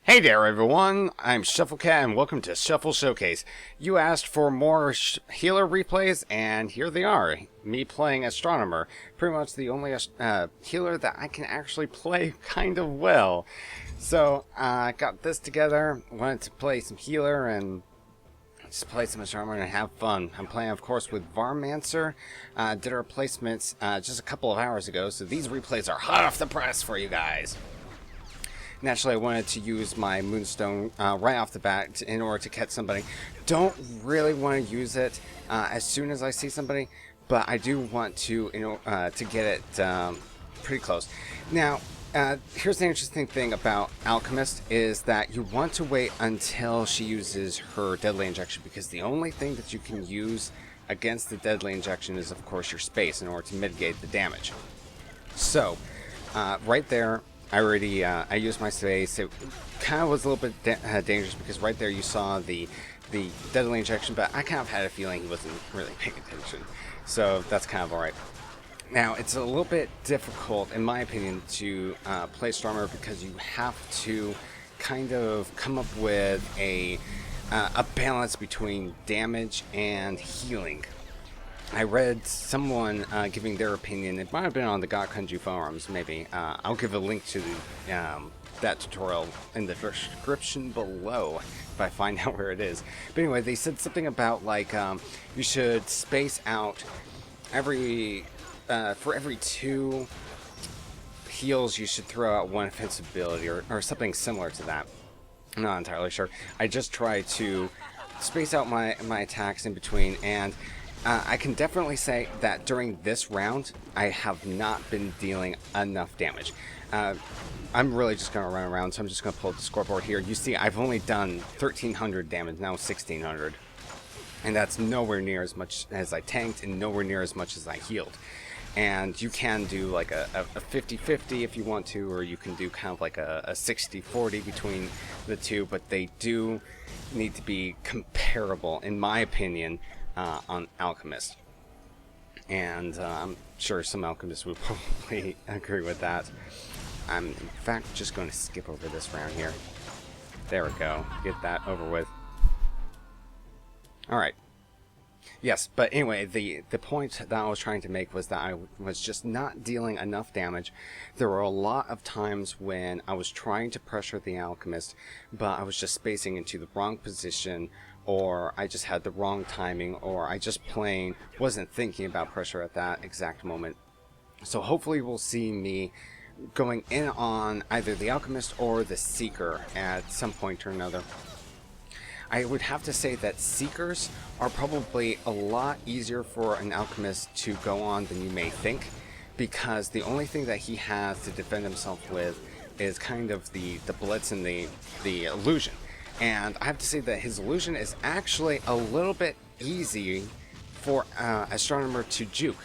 Hey there everyone, I'm Shufflecat and welcome to Shuffle Showcase. You asked for more healer replays and here they are. Me playing Astronomer, pretty much the only healer that I can actually play kind of well. So I got this together, wanted to play some healer and just play some Astronomer and have fun. I'm playing of course with Varmancer, did our placements just a couple of hours ago, so these replays are hot off the press for you guys. Naturally, I wanted to use my Moonstone right off the bat in order to catch somebody. Don't really want to use it as soon as I see somebody, but I do want to, to get it pretty close. Now, here's the interesting thing about Alchemist is that you want to wait until she uses her Deadly Injection, because the only thing that you can use against the Deadly Injection is, of course, your space in order to mitigate the damage. So, right there, I used my space. It kind of was a little bit dangerous because right there you saw the Deadly Injection, but I kind of had a feeling he wasn't really paying attention. So that's kind of alright. Now, it's a little bit difficult, in my opinion, to play Astronomer because you have to kind of come up with a balance between damage and healing. I read someone giving their opinion. It might have been on the Gakkanju forums, maybe. I'll give a link to that tutorial in the description below if I find out where it is. But anyway, they said something about like you should space out every for every 2 heals you should throw out 1 offensive ability or something similar to that. I'm not entirely sure. I just try to space out my attacks in between, and I can definitely say that during this round, I have not been dealing enough damage. I'm really just going to run around, so I'm just going to pull up the scoreboard here. You see, I've only done 1,300 damage, now 1,600. And that's nowhere near as much as I tanked, and nowhere near as much as I healed. And you can do like a 50-50 if you want to, or you can do kind of like a 60-40 between the two, but they do need to be comparable, in my opinion, on Alchemist. And I'm sure some Alchemists would probably agree with that. I'm in fact just going to skip over this round here. There we go. Get that over with. Alright. Yes, but anyway, the point that I was trying to make was that I was just not dealing enough damage. There were a lot of times when I was trying to pressure the Alchemist, but I was just spacing into the wrong position, or I just had the wrong timing, or I just plain wasn't thinking about pressure at that exact moment. So hopefully we'll see me going in on either the Alchemist or the Seeker at some point or another. I would have to say that Seekers are probably a lot easier for an Alchemist to go on than you may think, because the only thing that he has to defend himself with is kind of the Blitz and the Illusion. And I have to say that his Illusion is actually a little bit easy for Astronomer to juke,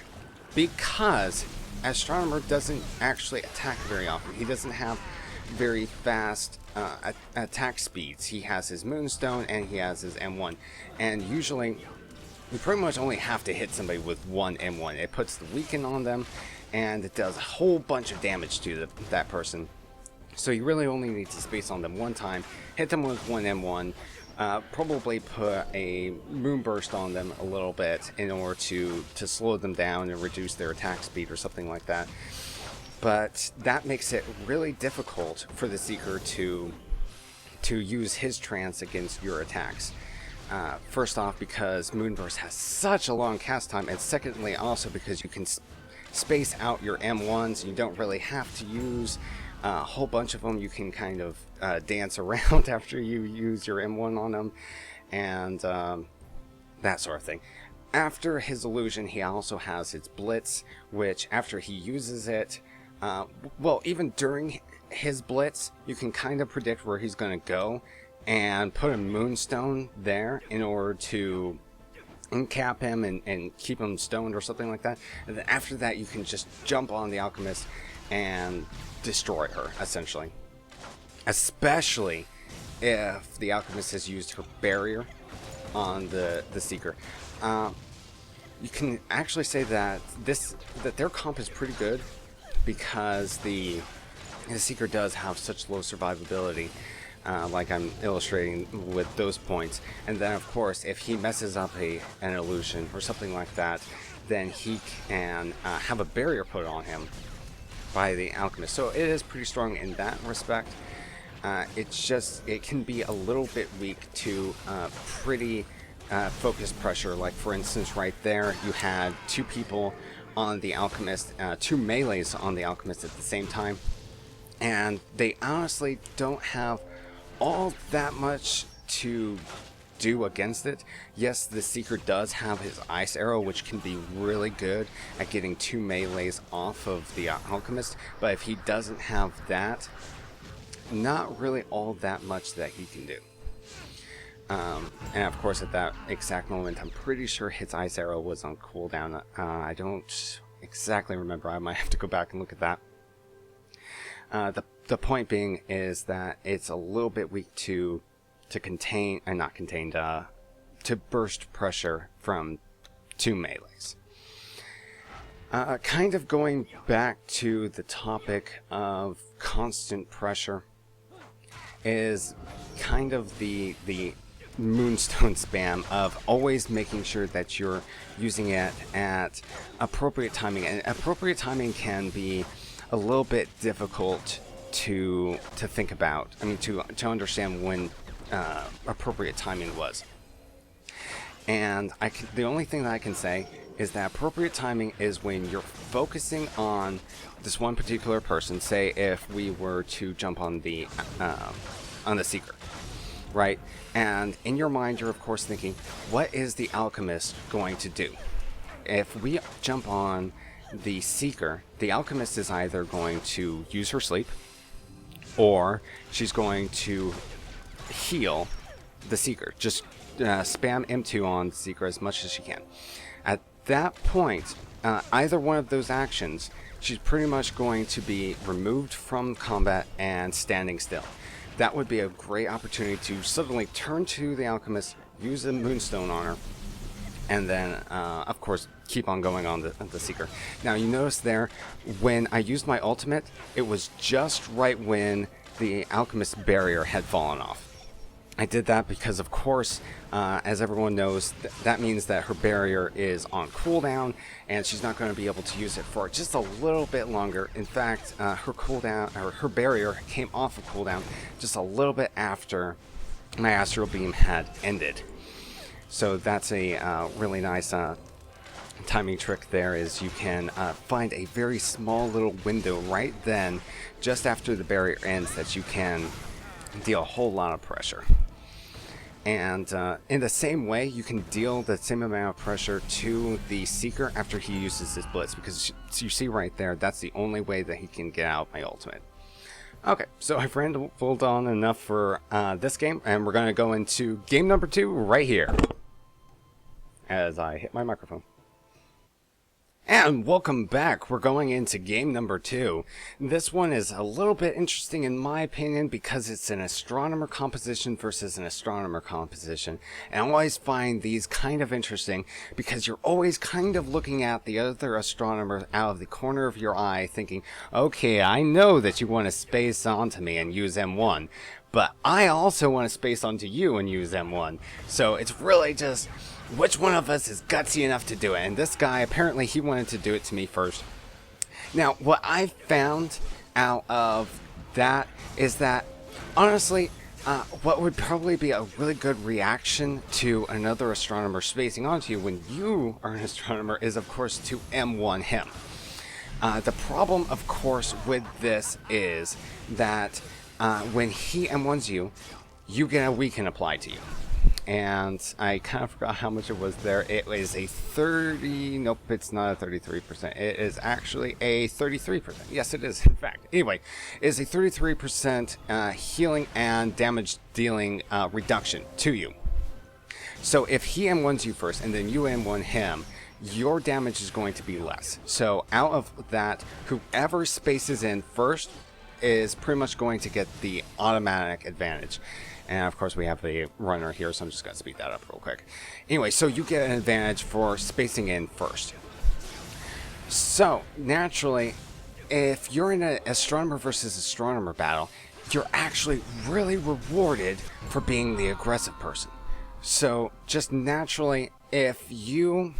because Astronomer doesn't actually attack very often. He doesn't have very fast attack speeds. He has his Moonstone and he has his M1, and usually you pretty much only have to hit somebody with one M1. It puts the weaken on them and it does a whole bunch of damage to that person. So you really only need to space on them one time, hit them with one M1, probably put a Moonburst on them a little bit in order to slow them down and reduce their attack speed or something like that. But that makes it really difficult for the Seeker to use his trance against your attacks. First off, because Moonburst has such a long cast time, and secondly also because you can space out your M1s. You don't really have to use a whole bunch of them. You can kind of dance around after you use your M1 on them, and that sort of thing. After his Illusion, he also has his Blitz, which after he uses it, well, even during his Blitz, you can kind of predict where he's going to go and put a Moonstone there in order to uncap him and keep him stoned or something like that. And then after that, you can just jump on the Alchemist and destroy her, essentially. Especially if the Alchemist has used her barrier on the Seeker. You can actually say that their comp is pretty good, because the Seeker does have such low survivability. like I'm illustrating with those points. And then, of course, if he messes up an illusion or something like that, then he can have a barrier put on him by the alchemist. So it is pretty strong in that respect. It can be a little bit weak to pretty focused pressure. Like, for instance, right there, you had two people on the alchemist, two melees on the alchemist at the same time, and they honestly don't have all that much to do against it. Yes, the Seeker does have his ice arrow, which can be really good at getting two melees off of the alchemist, but if he doesn't have that, not really all that much that he can do. And of course, at that exact moment, I'm pretty sure his ice arrow was on cooldown. I don't exactly remember. I might have to go back and look at that. The point being is that it's a little bit weak to contain, and not contained, to burst pressure from two melees. Kind of going back to the topic of constant pressure is kind of the moonstone spam of always making sure that you're using it at appropriate timing. And appropriate timing can be a little bit difficult to think about. I mean, to understand when appropriate timing was. And the only thing that I can say is that appropriate timing is when you're focusing on this one particular person. Say if we were to jump on the Seeker, right? And in your mind, you're of course thinking, what is the alchemist going to do? If we jump on the Seeker, the alchemist is either going to use her sleep, or she's going to heal the Seeker. Just spam M2 on the Seeker as much as she can. At that point, either one of those actions, she's pretty much going to be removed from combat and standing still. That would be a great opportunity to suddenly turn to the alchemist, use a moonstone on her, and then, of course, keep on going on the Seeker. Now, you notice there, when I used my ultimate, it was just right when the alchemist barrier had fallen off. I did that because, of course, as everyone knows, that means that her barrier is on cooldown, and she's not going to be able to use it for just a little bit longer. In fact, her cooldown, or her barrier, came off of cooldown just a little bit after my astral beam had ended. So that's a really nice timing trick there, is you can find a very small little window right then, just after the barrier ends, that you can deal a whole lot of pressure. And in the same way, you can deal the same amount of pressure to the Seeker after he uses his Blitz, because you see right there, that's the only way that he can get out my ultimate. Okay, so I've rambled on enough for this game, and we're going to go into game number 2 right here, as I hit my microphone. And welcome back. We're going into game number 2. This one is a little bit interesting in my opinion because it's an Astronomer composition versus an Astronomer composition. And I always find these kind of interesting because you're always kind of looking at the other Astronomer out of the corner of your eye thinking, okay, I know that you want to space onto me and use M1, but I also want to space onto you and use M1. So it's really just which one of us is gutsy enough to do it? And this guy, apparently he wanted to do it to me first. Now, what I found out of that is that, honestly, what would probably be a really good reaction to another Astronomer spacing onto you when you are an Astronomer is, of course, to M1 him. The problem, of course, with this is that when he M1s you, you get a weaken applied to you. And I kind of forgot how much it was there. It was a 30, nope, it's not a 33%. It is actually a 33%. Yes, it is, in fact. Anyway, it is a 33% healing and damage dealing reduction to you. So if he M1s you first and then you M1 him, your damage is going to be less. So out of that, whoever spaces in first is pretty much going to get the automatic advantage. And of course we have a runner here, so I'm just going to speed that up real quick. Anyway, so you get an advantage for spacing in first. So, naturally, if you're in an Astronomer versus Astronomer battle, you're actually really rewarded for being the aggressive person. So just naturally, if you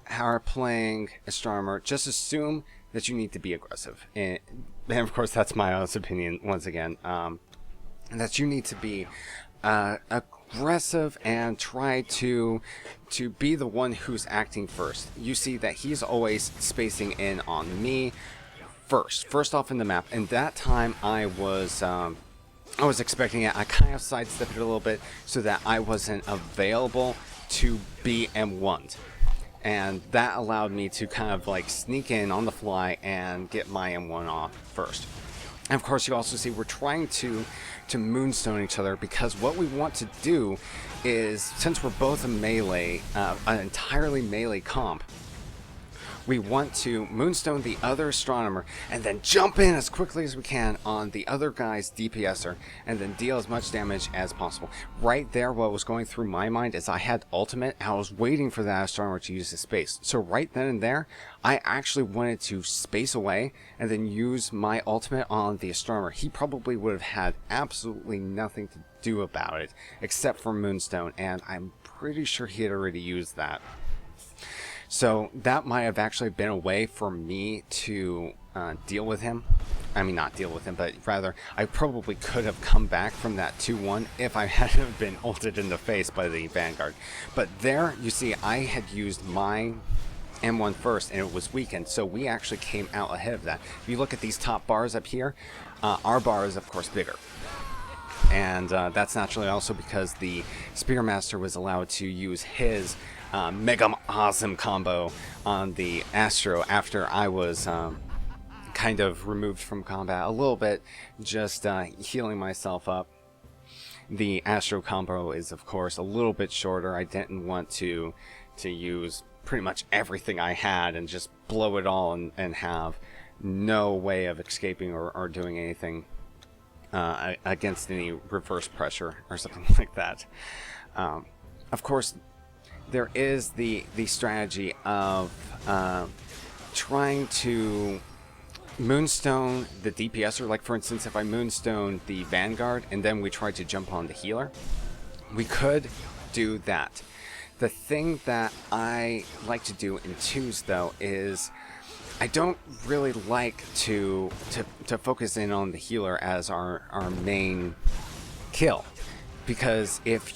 are playing Astronomer, just assume that you need to be aggressive. And of course, that's my honest opinion once again. That you need to be aggressive and try to be the one who's acting first. You see that he's always spacing in on me first off in the map, and that time I was expecting it. I kind of sidestepped it a little bit so that I wasn't available to be M1'd. And that allowed me to kind of like sneak in on the fly and get my M1 off first. And of course, you also see we're trying to moonstone each other, because what we want to do is, since we're both a melee, an entirely melee comp, we want to moonstone the other Astronomer and then jump in as quickly as we can on the other guy's DPSer and then deal as much damage as possible. Right there, what was going through my mind is I had ultimate. I was waiting for that Astronomer to use his space. So right then and there, I actually wanted to space away and then use my ultimate on the Astronomer. He probably would have had absolutely nothing to do about it except for moonstone, and I'm pretty sure he had already used that. So that might have actually been a way for me to deal with him. I mean, not deal with him, but rather I probably could have come back from that 2-1 if I hadn't been ulted in the face by the Vanguard. But there, you see, I had used my M1 first and it was weakened, so we actually came out ahead of that. If you look at these top bars up here, our bar is of course bigger. And that's naturally also because the Spearmaster was allowed to use his mega awesome combo on the Astro after I was kind of removed from combat a little bit, just healing myself up. The Astro combo is of course a little bit shorter. I didn't want to use pretty much everything I had and just blow it all and have no way of escaping or doing anything against any reverse pressure or something like that. Of course, there is the strategy of trying to moonstone the DPSer. Like for instance, if I moonstone the Vanguard and then we try to jump on the healer, we could do that. The thing that I like to do in twos though is I don't really like to focus in on the healer as our main kill, because if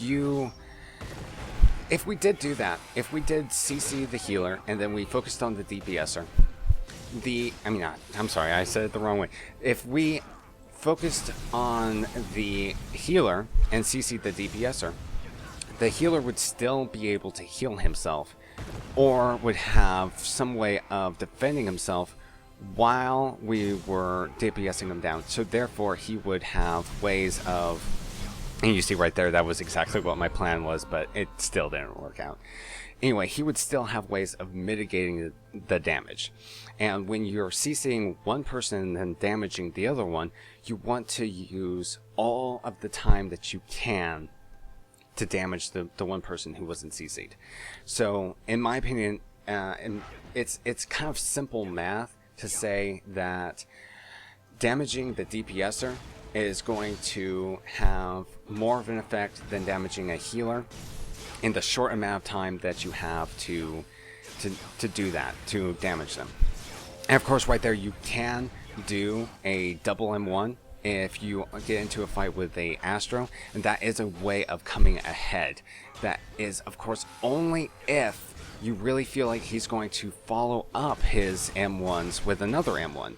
we did do that, if we did CC the healer and then we focused on the DPSer, I'm sorry, I said it the wrong way. If we focused on the healer and CC'd the DPSer, the healer would still be able to heal himself or would have some way of defending himself while we were DPSing him down. So therefore he would have ways of, and you see right there, that was exactly what my plan was, but it still didn't work out. Anyway, he would still have ways of mitigating the damage. And when you're CCing one person and then damaging the other one, you want to use all of the time that you can to damage the one person who wasn't CC'd. So, in my opinion, and it's kind of simple math to say that damaging the DPSer is going to have more of an effect than damaging a healer in the short amount of time that you have to do that, to damage them. And of course, right there, you can do a double M1 if you get into a fight with a Astro, and that is a way of coming ahead. That is, of course, only if you really feel like he's going to follow up his M1s with another M1,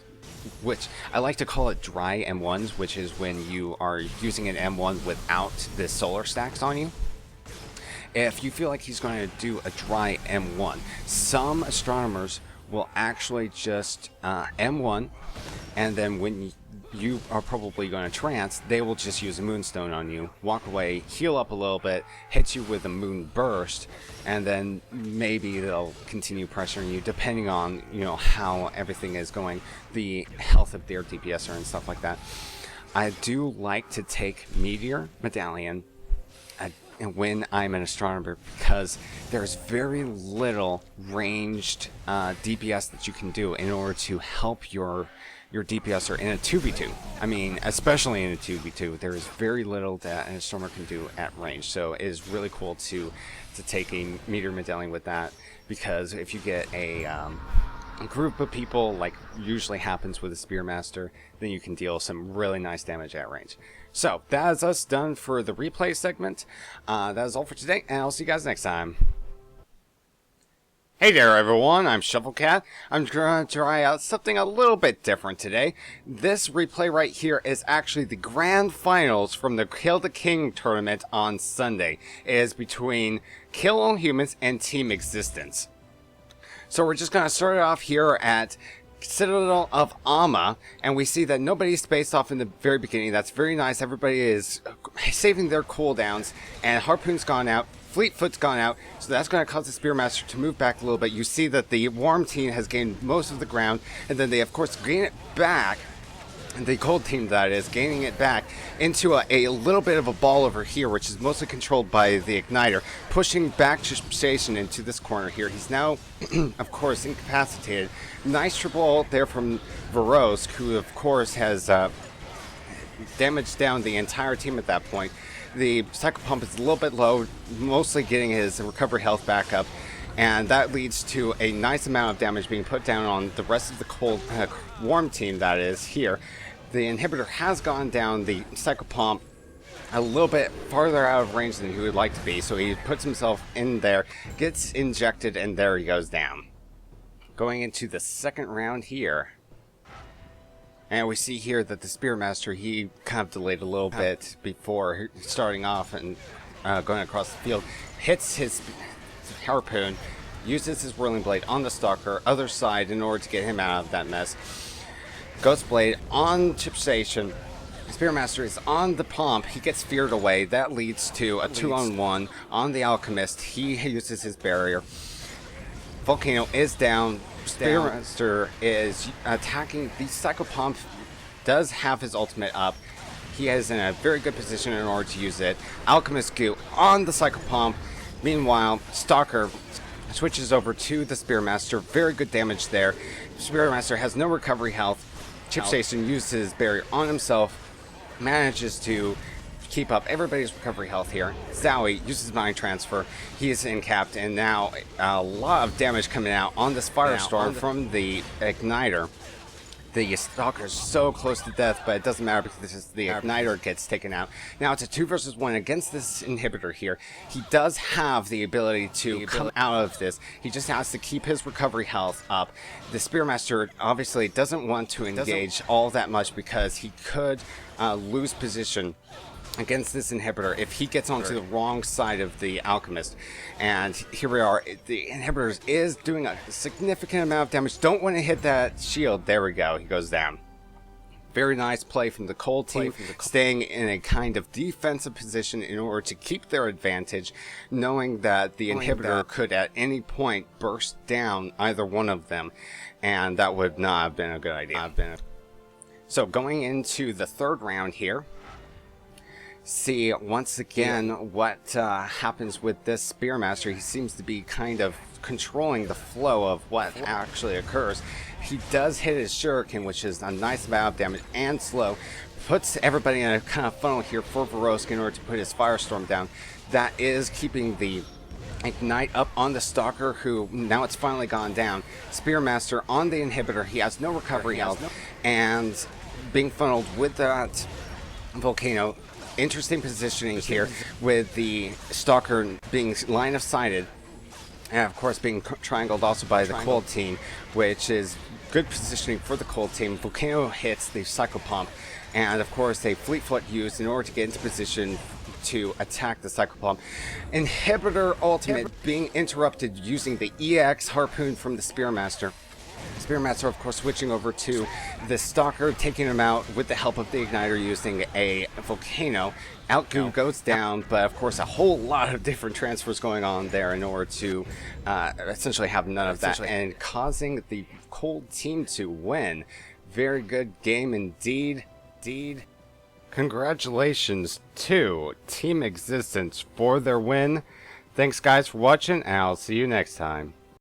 which I like to call it dry M1s, which is when you are using an M1 without the solar stacks on you. If you feel like he's going to do a dry M1, some astronomers will actually just M1, and then when you are probably going to trance, they will just use a moonstone on you, walk away, heal up a little bit, hit you with a moon burst, and then maybe they'll continue pressuring you depending on, you know, how everything is going, the health of their DPSer and stuff like that. I do like to take Meteor Medallion and when I'm an Astronomer, because there's very little ranged DPS that you can do in order to help your your DPSer in a 2v2. I mean, especially in a 2v2, there is very little that an Astronomer can do at range. So it is really cool to take a meteor medallion with that, because if you get a group of people, like usually happens with a Spearmaster, then you can deal some really nice damage at range. So that is us done for the replay segment. That is all for today, and I'll see you guys next time. Hey there everyone, I'm ShuffleCat. I'm going to try out something a little bit different today. This replay right here is actually the grand finals from the Kill the King tournament on Sunday. It is between Kill All Humans and Team Existence. So we're just going to start it off here at Citadel of Amma, and we see that nobody's spaced off in the very beginning. That's very nice. Everybody is saving their cooldowns, and Harpoon's gone out. Fleetfoot's gone out, so that's going to cause the Spearmaster to move back a little bit. You see that the warm team has gained most of the ground, and then they of course gain it back, the cold team that is, gaining it back into a little bit of a ball over here, which is mostly controlled by the Igniter, pushing back Station into this corner here. He's now, of course, incapacitated. Nice triple ult there from Varosk, who of course has damaged down the entire team at that point. The Cycle Pump is a little bit low, mostly getting his recovery health back up, and that leads to a nice amount of damage being put down on the rest of the warm team that is here. The inhibitor has gone down the Cycle Pump a little bit farther out of range than he would like to be, so he puts himself in there, gets injected, and there he goes down. Going into the second round here. And we see here that the Spearmaster, he kind of delayed a little bit before starting off and going across the field. Hits his Harpoon, uses his Whirling Blade on the Stalker, other side, in order to get him out of that mess. Ghost Blade on Chip Station. Spearmaster is on the pump. He gets feared away. That leads to a 2-on-1 on the Alchemist. He uses his barrier. Volcano is down. Spearmaster is attacking. The Cycle Pump does have his ultimate up. He is in a very good position in order to use it. Alchemist Goo on the Cycle Pump. Meanwhile, Stalker switches over to the Spearmaster. Very good damage there. Spearmaster has no recovery health. Chip Station uses barrier on himself. Manages to keep up everybody's recovery health here. Zowie uses Mind Transfer. He is incapped, and now a lot of damage coming out on this Firestorm from the Igniter. The Stalker is so close to death, but it doesn't matter because the Igniter gets taken out. Now it's a 2 versus 1 against this inhibitor here. He does have the ability to come out of this. He just has to keep his recovery health up. The Spearmaster obviously doesn't want to engage all that much because he could lose position against this inhibitor if he gets onto the wrong side of the Alchemist. And here we are. The inhibitor is doing a significant amount of damage. Don't want to hit that shield. There we go. He goes down. Very nice play from the cold team, staying in a kind of defensive position in order to keep their advantage, knowing that the inhibitor could at any point burst down either one of them, and that would not have been a good idea. So going into the third round here, see once again what happens with this Spearmaster. He seems to be kind of controlling the flow of what actually occurs. He does hit his Shuriken, which is a nice amount of damage and slow. Puts everybody in a kind of funnel here for Varosk in order to put his Firestorm down. That is keeping the Ignite up on the Stalker, who now it's finally gone down. Spearmaster on the inhibitor. He has no recovery health, and being funneled with that Volcano. Interesting positioning here with the Stalker being line of sighted, and of course being triangled also by the cold team, which is good positioning for the cold team. Volcano hits the Cycle Pump, and of course a Fleetfoot used in order to get into position to attack the Cycle Pump. Inhibitor ultimate being interrupted using the EX Harpoon from the Spearmaster. Spearmaster, of course, switching over to the Stalker, taking him out with the help of the Igniter using a Volcano. Outgoo goes down, but of course a whole lot of different transfers going on there in order to essentially have none of that, and causing the cold team to win. Very good game indeed. Congratulations to Team Existence for their win. Thanks guys for watching, and I'll see you next time.